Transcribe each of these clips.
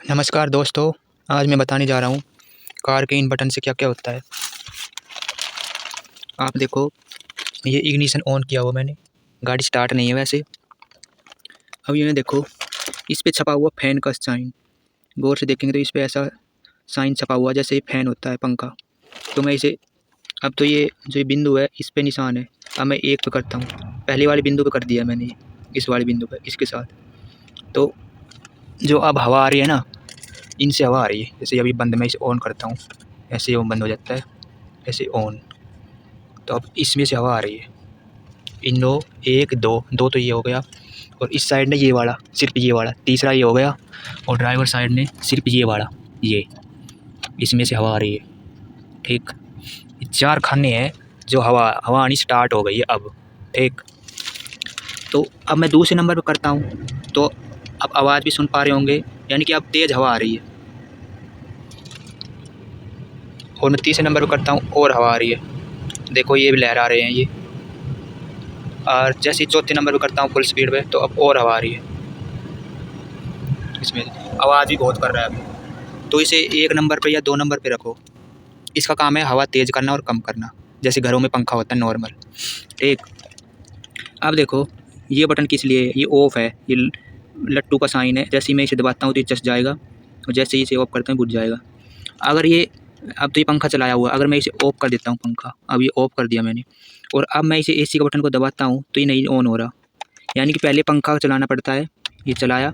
नमस्कार दोस्तों, आज मैं बताने जा रहा हूँ कार के इन बटन से क्या क्या होता है। आप देखो, ये इग्निशन ऑन किया हुआ मैंने, गाड़ी स्टार्ट नहीं है वैसे। अब ये देखो, इस पे छपा हुआ फैन का साइन। गौर से देखेंगे तो इस पे ऐसा साइन छपा हुआ जैसे ये फैन होता है, पंखा। तो मैं इसे, अब तो ये जो बिंदु है इस पे निशान है। अब मैं एक पे करता हूँ, पहले वाले बिंदु पे कर दिया मैंने, इस वाले बिंदु पे इसके साथ। तो जो अब हवा आ रही है ना, इनसे हवा आ रही है। जैसे अभी बंद, मैं इसे ऑन करता हूँ, ऐसे वो बंद हो जाता है, ऐसे ऑन। तो अब इसमें से हवा आ रही है। इन दो, एक दो दो तो ये हो गया, और इस साइड ने ये वाला, सिर्फ ये वाला, तीसरा ये हो गया। और ड्राइवर साइड ने सिर्फ ये वाला, ये इसमें से हवा आ रही है। ठीक, ये 4 खाने हैं जो हवा हवा आनी स्टार्ट हो गई है अब। ठीक, तो अब मैं दूसरे नंबर पर करता हूँ, तो अब आवाज़ भी सुन पा रहे होंगे, यानी कि अब तेज़ हवा आ रही है। और मैं तीसरे नंबर पर करता हूँ और हवा आ रही है। देखो ये भी लहरा रहे हैं ये। और जैसे ही चौथे नंबर पे करता हूँ फुल स्पीड पे, तो अब और हवा आ रही है। इसमें आवाज़ भी बहुत कर रहा है अभी। तो इसे 1 नंबर पे या 2 नंबर पे रखो। इसका काम है हवा तेज़ करना और कम करना, जैसे घरों में पंखा होता है नॉर्मल। ठीक, अब देखो ये बटन किस लिए है? ये ऑफ़ है, ये लट्टू का साइन है। जैसे ही मैं इसे दबाता हूँ तो ये चस जाएगा, और जैसे ही इसे ऑफ़ करता हूँ बुझ जाएगा। अगर ये, अब तो ये पंखा चलाया हुआ है, अगर मैं इसे ऑफ़ कर देता हूँ पंखा, अब ये ऑफ़ कर दिया मैंने, और अब मैं इसे एसी का बटन को दबाता हूँ तो ये नहीं ऑन हो रहा। यानी कि पहले पंखा चलाना पड़ता है, ये चलाया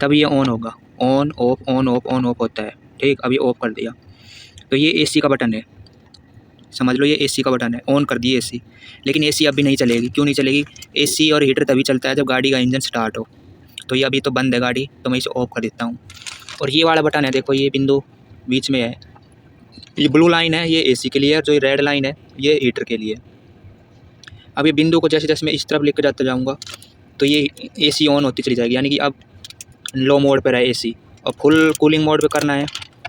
तब ये ऑन होगा। On off on off on off होता है। ठीक, अब ये ऑफ़ कर दिया, तो ये एसी का बटन है, समझ लो ये एसी का बटन है। ऑन कर दिए एसी, लेकिन एसी अभी नहीं चलेगी। क्यों नहीं चलेगी? एसी और हीटर तभी चलता है जब गाड़ी का इंजन स्टार्ट हो। तो ये अभी तो बंद है गाड़ी, तो मैं इसे ऑफ़ कर देता हूँ। और ये वाला बटन है, देखो ये बिंदु बीच में है, ये ब्लू लाइन है, ये एसी के लिए है। जो ये रेड लाइन है, ये हीटर के लिए। अब ये बिंदु को जैसे जैसे मैं इस तरफ लेकर जाता जाऊँगा, तो ये एसी ऑन होती चली जाएगी। यानी कि अब लो मोड पर है एसी, और फुल कूलिंग मोड पे करना है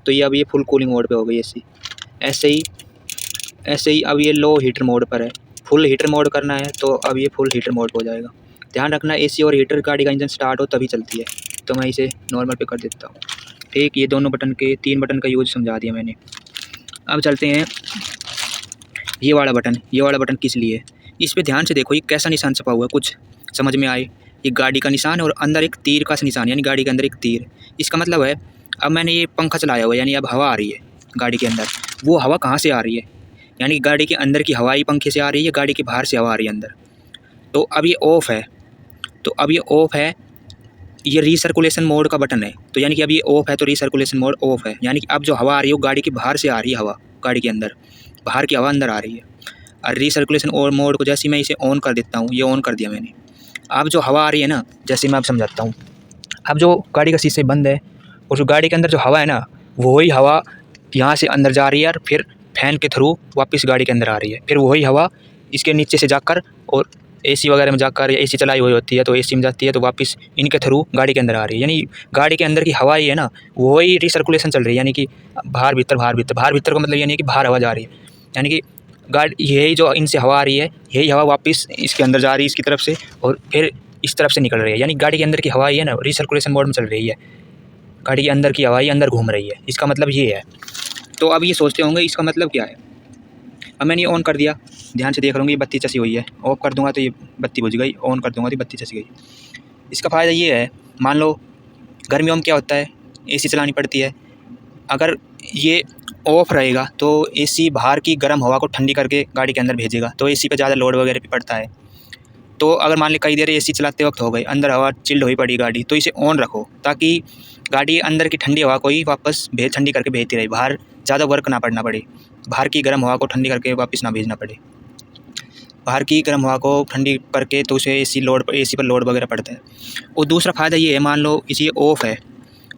तो ये अब ये फुल कूलिंग मोड पे हो गई एसी। ऐसे ही अब ये लो हीटर मोड पर है। फुल हीटर मोड करना है तो अब ये फुल हीटर मोड हो जाएगा। ध्यान रखना, एसी और हीटर गाड़ी का इंजन स्टार्ट हो तभी चलती है। तो मैं इसे नॉर्मल पे कर देता हूँ। ठीक, ये दोनों बटन के, 3 बटन का यूज़ समझा दिया मैंने। अब चलते हैं ये वाला बटन। ये वाला बटन किस लिए है? इस पे ध्यान से देखो, ये कैसा निशान छपा हुआ है, कुछ समझ में आए? ये गाड़ी का निशान है और अंदर एक तीर का निशान, यानी गाड़ी के अंदर एक तीर। इसका मतलब है अब मैंने ये पंखा चलाया हुआ है, यानी अब हवा आ रही है गाड़ी के अंदर। वो हवा कहाँ से आ रही है? यानी गाड़ी के अंदर की हवा ही पंखे से आ रही है, गाड़ी के बाहर से हवा आ रही है अंदर। तो अब ये ऑफ़ है, तो अब ये ऑफ़ है, ये रीसर्कुलेशन मोड का बटन है। तो यानी कि अब ये ऑफ़ है तो रीसर्कुलेशन मोड ऑफ़ है। यानी कि अब जो हवा आ रही है वो गाड़ी के बाहर से आ रही है, हवा गाड़ी के अंदर, बाहर की हवा अंदर आ रही है। और रीसर्कुलेशन और मोड को जैसे ही मैं इसे ऑन कर देता हूँ, ये ऑन कर दिया मैंने। अब जो हवा आ रही है ना, जैसे मैं अब समझाता हूँ। अब जो गाड़ी का शीशे बंद है, और जो गाड़ी के अंदर जो हवा है ना, वही हवा यहाँ से अंदर जा रही है और फिर फैन के थ्रू वापस गाड़ी के अंदर आ रही है। फिर वही हवा इसके नीचे से जाकर और एसी वगैरह में जाकर, या एसी चलाई हुई होती है तो एसी में जाती है, तो वापस इनके थ्रू गाड़ी के अंदर आ रही है। यानी गाड़ी के अंदर की हवा ही है ना, वही रिसर्कुलेशन चल रही है। यानी कि बाहर भीतर, बाहर भीतर, बाहर भीतर का मतलब ये नहीं कि बाहर हवा जा रही है। यानी कि गाड़ी, यही जो इनसे हवा आ रही है, यही हवा वापस इसके अंदर जा रही है इसकी तरफ से, और फिर इस तरफ से निकल रही है। यानी गाड़ी के अंदर की हवा ही है ना, रिसर्कुलेशन मोड में चल रही है। गाड़ी के अंदर की हवा ही अंदर घूम रही है, इसका मतलब ये है। तो अब ये सोचते होंगे इसका मतलब क्या है? अब मैंने ये ऑन कर दिया, ध्यान से देख लूँगी, ये बत्ती चसी हुई है। ऑफ़ कर दूँगा तो ये बत्ती बुझ गई, ऑन कर दूँगा तो बत्ती चस गई। इसका फ़ायदा ये है, मान लो गर्मियों में क्या होता है, एसी चलानी पड़ती है। अगर ये ऑफ़ रहेगा तो एसी बाहर की गर्म हवा को ठंडी करके गाड़ी के अंदर भेजेगा, तो एसी पे ज़्यादा लोड वगैरह भी पड़ता है। तो अगर मान ली कई देर एसी चलाते वक्त हो गई, अंदर हवा चिल्ड हुई पड़ी गाड़ी, तो इसे ऑन रखो ताकि गाड़ी अंदर की ठंडी हवा को ही वापस ठंडी करके भेजती रहे, बाहर ज़्यादा वर्क ना पड़ना पड़े, बाहर की गर्म हवा को ठंडी करके वापस ना भेजना पड़े। बाहर की गर्म हवा को ठंडी करके तो उसे एसी पर लोड वगैरह पड़ता है। और दूसरा फ़ायदा ये है, मान लो इसी ऑफ़ है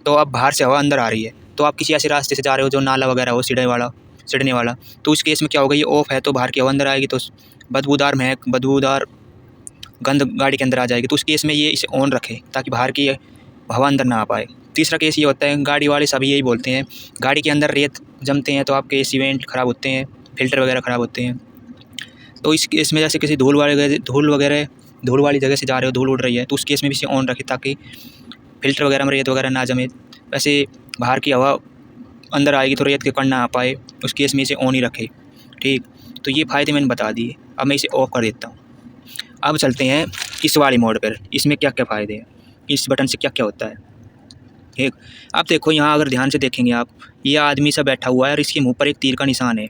तो अब बाहर से हवा अंदर आ रही है, तो आप किसी ऐसे रास्ते से जा रहे हो जो नाला वगैरह हो, सिडने वाला, तो उस केस में क्या होगा, ये ऑफ़ है तो बाहर की हवा अंदर आएगी, तो बदबूदार गंद गाड़ी के अंदर आ जाएगी। तो उस केस में ये इसे ऑन रखें ताकि बाहर की हवा अंदर ना आ पाए। तीसरा केस ये होता है, गाड़ी वाले सभी यही बोलते हैं, गाड़ी के अंदर रेत जमते हैं तो आपके एसी वेंट ख़राब होते हैं, फ़िल्टर वगैरह ख़राब होते हैं। तो इस केस में जैसे किसी धूल वाली जगह से जा रहे हो, धूल उड़ रही है, तो उस केस में भी इसे ऑन रखें ताकि फ़िल्टर वगैरह में रेत वगैरह ना जमे। वैसे बाहर की हवा अंदर आएगी तो रेत के कण ना आ पाए, उस केस में इसे ऑन ही रखे। ठीक, तो ये फ़ायदे मैंने बता दिए। अब मैं इसे ऑफ कर देता हूँ। अब चलते हैं इस वाली मोड पर, इसमें क्या क्या फ़ायदे हैं, इस बटन से क्या क्या होता है। ठीक, अब देखो यहाँ अगर ध्यान से देखेंगे आप, ये आदमी सा बैठा हुआ है और इसके मुँह पर एक तीर का निशान है।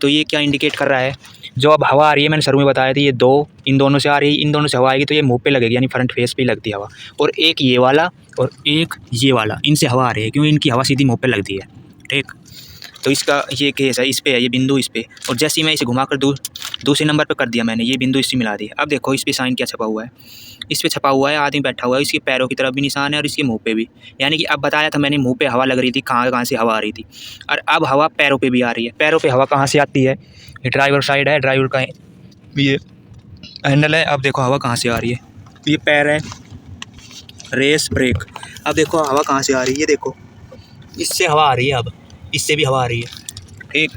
तो ये क्या इंडिकेट कर रहा है, जो अब हवा आ रही है, मैंने शुरू में बताया था ये दो, इन दोनों से आ रही है, इन दोनों से हवा आएगी तो ये मुंह पे लगेगी, यानी फ्रंट फेस पे ही लगती है हवा। और एक ये वाला और एक ये वाला, इनसे हवा आ रही है क्योंकि इनकी हवा सीधी मुंह पे लगती है। ठीक, तो इसका ये केस है, इस पे है ये बिंदु, इस पे। और जैसे ही मैं इसे घुमाकर दूसरे नंबर पे कर दिया मैंने, ये बिंदु इससे मिला दिया। अब देखो इस पे साइन क्या छपा हुआ है, इस पे छपा हुआ है आदमी बैठा हुआ है, इसके पैरों की तरफ भी निशान है और इसके मुंह पे भी। यानी कि अब बताया था मैंने, मुंह पे हवा लग रही थी, कहाँ कहाँ से हवा आ रही थी, और अब हवा पैरों पे भी आ रही है। पैरों पे हवा कहाँ से आती है, ये ड्राइवर साइड है, ड्राइवर का ये हैंडल है। अब देखो हवा कहाँ से आ रही है, ये पैर है, रेस ब्रेक। अब देखो हवा कहाँ से आ रही है, देखो इससे हवा आ रही है, अब इससे भी हवा आ रही है। ठीक,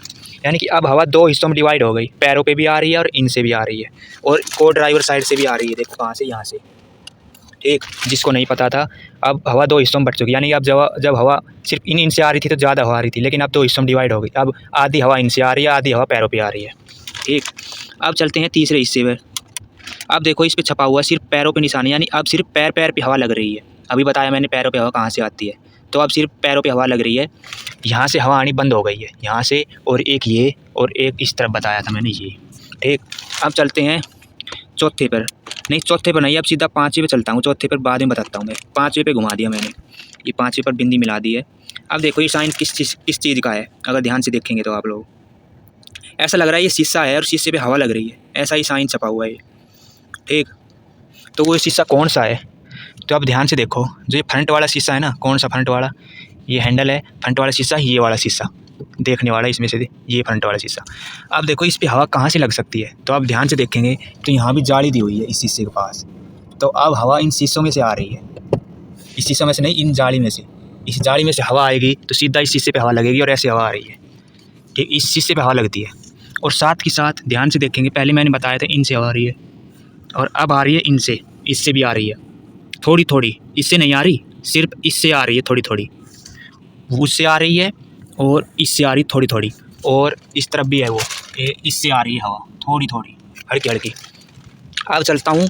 यानी कि अब हवा दो हिस्सों में डिवाइड हो गई, पैरों पे भी आ रही है और इनसे भी आ रही है, और को ड्राइवर साइड से भी आ रही है। देखो कहाँ से, यहाँ से। ठीक, जिसको नहीं पता था, अब हवा दो हिस्सों में बट चुकी, यानी अब जब हवा सिर्फ इनसे आ रही थी तो ज़्यादा हवा आ रही थी, लेकिन अब दो हिस्सों में डिवाइड हो गई। अब आधी हवा इनसे आ रही है, आधी हवा पैरों पे आ रही है। ठीक, अब चलते हैं तीसरे हिस्से में। अब देखो इस पे छपा हुआ है सिर्फ पैरों पे निशान, यानी अब सिर्फ पैर पे हवा लग रही है। अभी बताया मैंने पैरों पे हवा कहाँ से आती है, तो अब सिर्फ पैरों पे हवा लग रही है, यहाँ से हवा आनी बंद हो गई है, यहाँ से, और एक ये, और एक इस तरफ बताया था मैंने ये। ठीक, अब चलते हैं चौथे पर, नहीं चौथे पर नहीं, अब सीधा पाँचवें पे चलता हूँ, चौथे पर बाद में बताता हूँ मैं। पाँचवें पे घुमा दिया मैंने, ये पाँचवें पर बिंदी मिला दी है। अब देखो ये साइन किस चीज़ का है, अगर ध्यान से देखेंगे तो आप लोग, ऐसा लग रहा है ये शीशा है और शीशे पे हवा लग रही है, ऐसा ही साइन छपा हुआ है ये। ठीक, तो वो शीशा कौन सा है, तो अब ध्यान से देखो, जो ये फ्रंट वाला शीशा है ना, कौन सा फ्रंट वाला, ये हैंडल है, फ्रंट वाला शीशा, ये वाला शीशा देखने वाला इसमें से, ये फ्रंट वाला शीशा। अब देखो इस पे हवा कहाँ से लग सकती है, तो अब ध्यान से देखेंगे तो यहाँ भी जाली दी हुई है इस शीशे के पास, तो अब हवा इन शीशों में से आ रही है, इस शीशे में से नहीं, इन जाली में से। इस जाली में से हवा आएगी तो सीधा इस शीशे पे हवा लगेगी और ऐसे हवा आ रही है। ठीक, इस शीशे पे हवा लगती है, और साथ ही साथ ध्यान से देखेंगे, पहले मैंने बताया था इनसे हवा आ रही है, और अब आ रही है इनसे, इससे भी आ रही है थोड़ी थोड़ी, इससे नहीं आ रही, सिर्फ इससे आ रही है थोड़ी थोड़ी, उससे आ रही है और इससे आ रही थोड़ी थोड़ी, और इस तरफ भी है वो, इससे आ रही है हवा थोड़ी थोड़ी, हल्की हल्की। अब चलता हूँ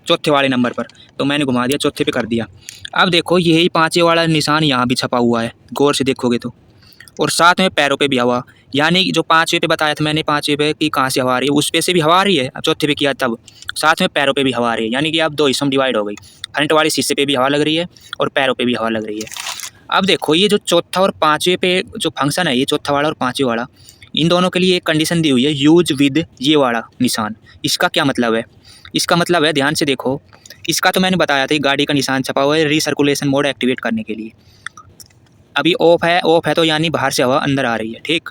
चौथे वाले नंबर पर, तो मैंने घुमा दिया, चौथे पे कर दिया। अब देखो यही पाँचवें वाला निशान यहाँ भी छपा हुआ है, गौर से देखोगे तो, और साथ में पैरों पे भी हवा, यानी जो पाँचवें पे बताया था मैंने, पाँचवें पे कि कहाँ से हवा आ रही है, उस पे से भी हवा आ रही है, अब चौथे पे किया तब साथ में पैरों पे भी हवा आ रही है, यानी कि अब दो हिस्सों में डिवाइड हो गई, फ्रंट वाले शीशे पे भी हवा लग रही है और पैरों पे भी हवा लग रही है। अब देखो ये जो चौथा और पाँचवें पे जो फंक्शन है, ये चौथा वाला और पाँचवें वाला, इन दोनों के लिए एक कंडीशन दी हुई है, यूज विद ये वाला निशान। इसका क्या मतलब है, इसका मतलब है, ध्यान से देखो, इसका तो मैंने बताया था, गाड़ी का निशान छपा हुआ है रीसर्कुलेशन मोड एक्टिवेट करने के लिए। अभी ऑफ है तो यानी बाहर से हवा अंदर आ रही है। ठीक,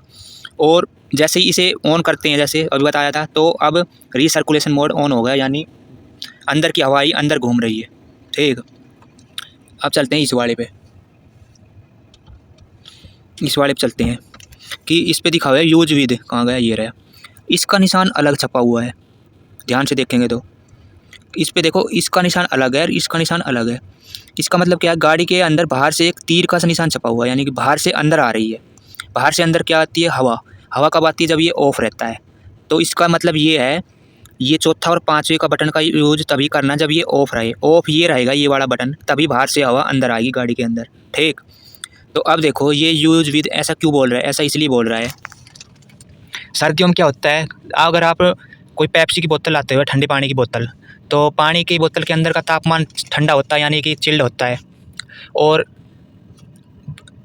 और जैसे ही इसे ऑन करते हैं, जैसे अभी बताया था, तो अब रीसर्कुलेशन मोड ऑन हो गया, यानी अंदर की हवा ही अंदर घूम रही है। ठीक, अब चलते हैं इस वाले पे, चलते हैं कि इस पे दिखा हुआ है यूज विद, कहाँ गया, ये रहा, इसका निशान अलग छपा हुआ है, ध्यान से देखेंगे तो इस पे देखो, इसका निशान अलग है और इसका निशान अलग है। इसका मतलब क्या है, गाड़ी के अंदर बाहर से एक तीर का सा निशान छपा हुआ है, यानी कि बाहर से अंदर आ रही है। बाहर से अंदर क्या आती है, हवा। हवा कब आती है, जब ये ऑफ रहता है। तो इसका मतलब ये है, ये चौथा और पाँचवें का बटन का यूज तभी करना जब ये ऑफ रहे, ऑफ ये रहेगा ये वाला बटन, तभी बाहर से हवा अंदर आएगी गाड़ी के अंदर। ठीक, तो अब देखो ये यूज विद ऐसा क्यों बोल रहा है, ऐसा इसलिए बोल रहा है, सर्दियों में क्या होता है, अगर आप कोई पेप्सी की बोतल लाते हो, ठंडे पानी की बोतल, तो पानी की बोतल के अंदर का तापमान ठंडा होता है, यानी कि चिल्ड होता है, और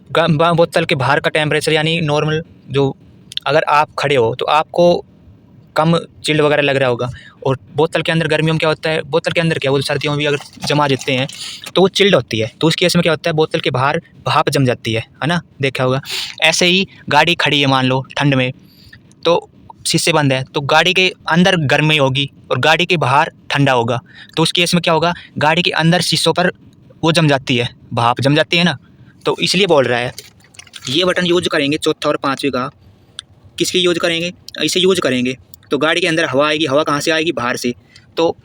बोतल के बाहर का टेम्परेचर यानी नॉर्मल, जो अगर आप खड़े हो तो आपको कम चिल्ड वगैरह लग रहा होगा, और बोतल के अंदर गर्मियों में क्या होता है, बोतल के अंदर क्या, वो सर्दियों में भी अगर जमा देते हैं तो वो चिल्ड होती है, तो उस केस में क्या होता है, बोतल के बाहर भाप जम जाती है ना, देखा होगा। ऐसे ही गाड़ी खड़ी है मान लो ठंड में, तो शीशे बंद है, तो गाड़ी के अंदर गर्मी होगी और गाड़ी के बाहर ठंडा होगा, तो उस केस में क्या होगा, गाड़ी के अंदर शीशों पर वो जम जाती है, भाप जम जाती है ना, तो इसलिए बोल रहा है ये बटन यूज करेंगे चौथा और पाँचवें का, किसके यूज करेंगे, इसे यूज करेंगे तो गाड़ी के अंदर हवा आएगी, हवा कहाँ से आएगी, बाहर से, तो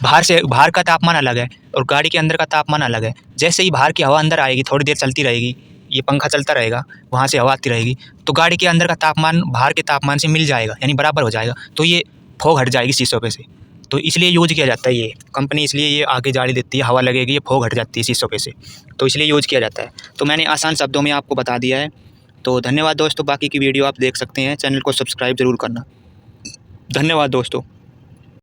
बाहर का तापमान अलग है और गाड़ी के अंदर का तापमान अलग है। जैसे ही बाहर की हवा अंदर आएगी, थोड़ी देर चलती रहेगी, ये पंखा चलता रहेगा, वहाँ से हवा आती रहेगी, तो गाड़ी के अंदर का तापमान बाहर के तापमान से मिल जाएगा, यानी बराबर हो जाएगा। तो ये फॉग हट जाएगी शीशों पे से। तो इसलिए यूज़ किया जाता है ये कंपनी, इसलिए ये आगे जाली देती है, हवा लगेगी, ये फॉग हट जाती है शीशों पे से, तो इसलिए यूज़ किया जाता है। तो मैंने आसान शब्दों में आपको बता दिया है। तो धन्यवाद दोस्तों, बाकी की वीडियो आप देख सकते हैं। चैनल को सब्सक्राइब ज़रूर करना। धन्यवाद दोस्तों।